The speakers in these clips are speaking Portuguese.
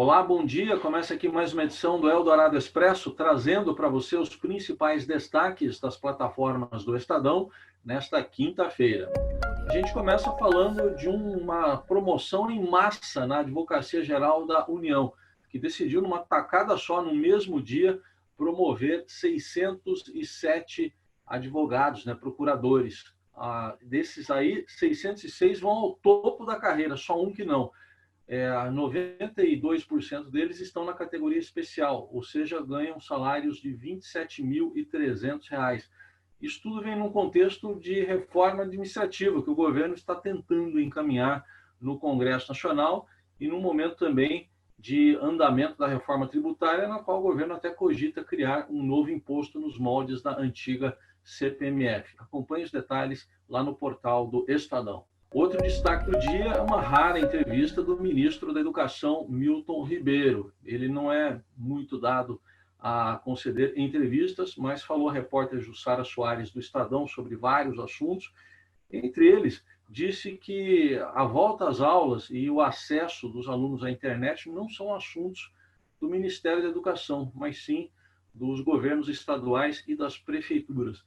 Olá, bom dia. Começa aqui mais uma edição do Eldorado Expresso, trazendo para você os principais destaques das plataformas do Estadão nesta quinta-feira. A gente começa falando de uma promoção em massa na Advocacia Geral da União, que decidiu, numa tacada só, no mesmo dia, promover 607 advogados, procuradores. Desses aí, 606 vão ao topo da carreira, só um que não. 92% deles estão na categoria especial, ou seja, ganham salários de R$ 27.300. Isso tudo vem num contexto de reforma administrativa que o governo está tentando encaminhar no Congresso Nacional e num momento também de andamento da reforma tributária, na qual o governo até cogita criar um novo imposto nos moldes da antiga CPMF. Acompanhe os detalhes lá no portal do Estadão. Outro destaque do dia é uma rara entrevista do ministro da Educação, Milton Ribeiro. Ele não é muito dado a conceder entrevistas, mas falou a repórter Jussara Soares do Estadão sobre vários assuntos. Entre eles, disse que a volta às aulas e o acesso dos alunos à internet não são assuntos do Ministério da Educação, mas sim dos governos estaduais e das prefeituras.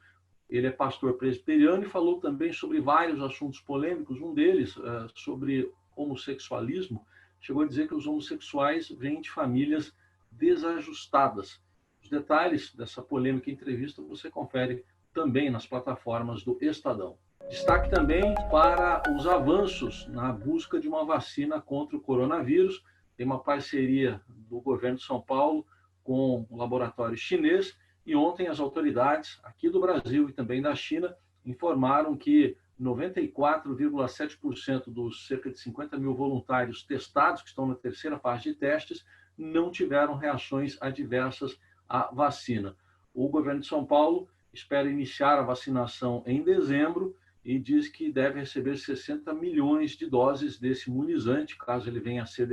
Ele é pastor presbiteriano e falou também sobre vários assuntos polêmicos, um deles sobre homossexualismo. Chegou a dizer que os homossexuais vêm de famílias desajustadas. Os detalhes dessa polêmica entrevista você confere também nas plataformas do Estadão. Destaque também para os avanços na busca de uma vacina contra o coronavírus. Tem uma parceria do governo de São Paulo com o laboratório chinês. E ontem as autoridades aqui do Brasil e também da China informaram que 94,7% dos cerca de 50 mil voluntários testados, que estão na terceira fase de testes, não tiveram reações adversas à vacina. O governo de São Paulo espera iniciar a vacinação em dezembro e diz que deve receber 60 milhões de doses desse imunizante, caso ele venha a ser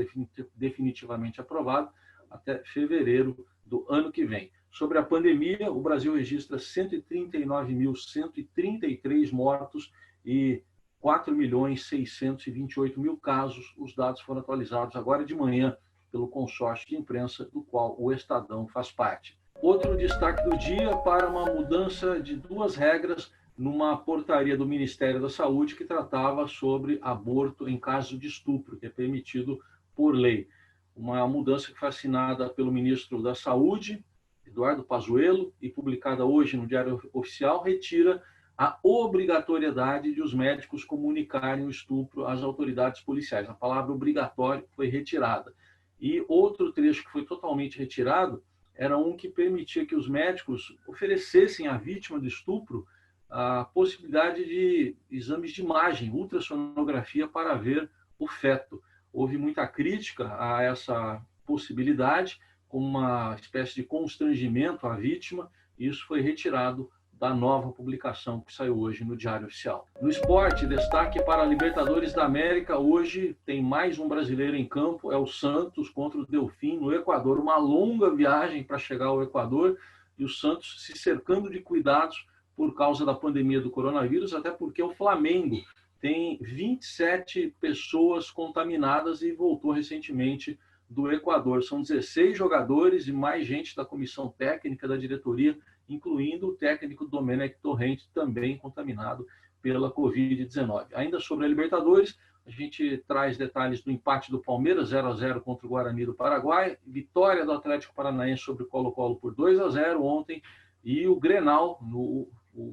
definitivamente aprovado, até fevereiro do ano que vem. Sobre a pandemia, o Brasil registra 139.133 mortos e 4.628.000 casos. Os dados foram atualizados agora de manhã pelo consórcio de imprensa, do qual o Estadão faz parte. Outro destaque do dia para uma mudança de duas regras numa portaria do Ministério da Saúde que tratava sobre aborto em caso de estupro, que é permitido por lei. Uma mudança que foi assinada pelo ministro da Saúde, Eduardo Pazuello, e publicada hoje no Diário Oficial, retira a obrigatoriedade de os médicos comunicarem o estupro às autoridades policiais. A palavra obrigatório foi retirada. E outro trecho que foi totalmente retirado era um que permitia que os médicos oferecessem à vítima do estupro a possibilidade de exames de imagem, ultrassonografia, para ver o feto. Houve muita crítica a essa possibilidade, como uma espécie de constrangimento à vítima, e isso foi retirado da nova publicação que saiu hoje no Diário Oficial. No esporte, destaque para a Libertadores da América. Hoje tem mais um brasileiro em campo, é o Santos contra o Delfim, no Equador. Uma longa viagem para chegar ao Equador, e o Santos se cercando de cuidados por causa da pandemia do coronavírus, até porque o Flamengo tem 27 pessoas contaminadas e voltou recentemente do Equador. São 16 jogadores e mais gente da comissão técnica da diretoria, incluindo o técnico Domenech Torrent, também contaminado pela Covid-19. Ainda sobre a Libertadores, a gente traz detalhes do empate do Palmeiras, 0-0 contra o Guarani do Paraguai, vitória do Atlético Paranaense sobre o Colo-Colo por 2-0 ontem, e o Grenal, o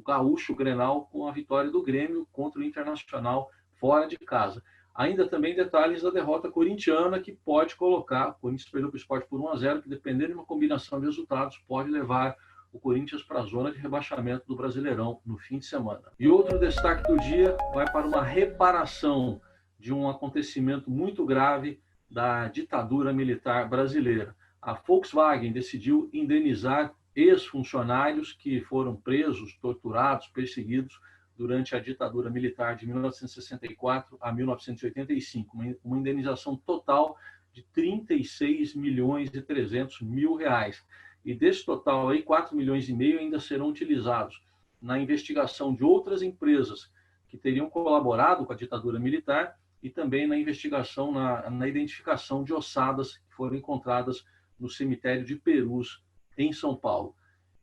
gaúcho Grenal, com a vitória do Grêmio contra o Internacional fora de casa. Ainda também detalhes da derrota corintiana, que pode colocar, o Corinthians perdeu para o Sport por 1-0, que dependendo de uma combinação de resultados, pode levar o Corinthians para a zona de rebaixamento do Brasileirão no fim de semana. E outro destaque do dia vai para uma reparação de um acontecimento muito grave da ditadura militar brasileira. A Volkswagen decidiu indenizar ex-funcionários que foram presos, torturados, perseguidos durante a ditadura militar de 1964 a 1985, uma indenização total de 36.300.000 reais. E desse total aí, 4,5 milhões ainda serão utilizados na investigação de outras empresas que teriam colaborado com a ditadura militar e também na investigação, na identificação de ossadas que foram encontradas no cemitério de Perus, em São Paulo.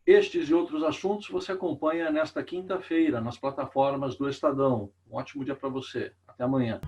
Estes e outros assuntos você acompanha nesta quinta-feira nas plataformas do Estadão. Um ótimo dia para você. Até amanhã.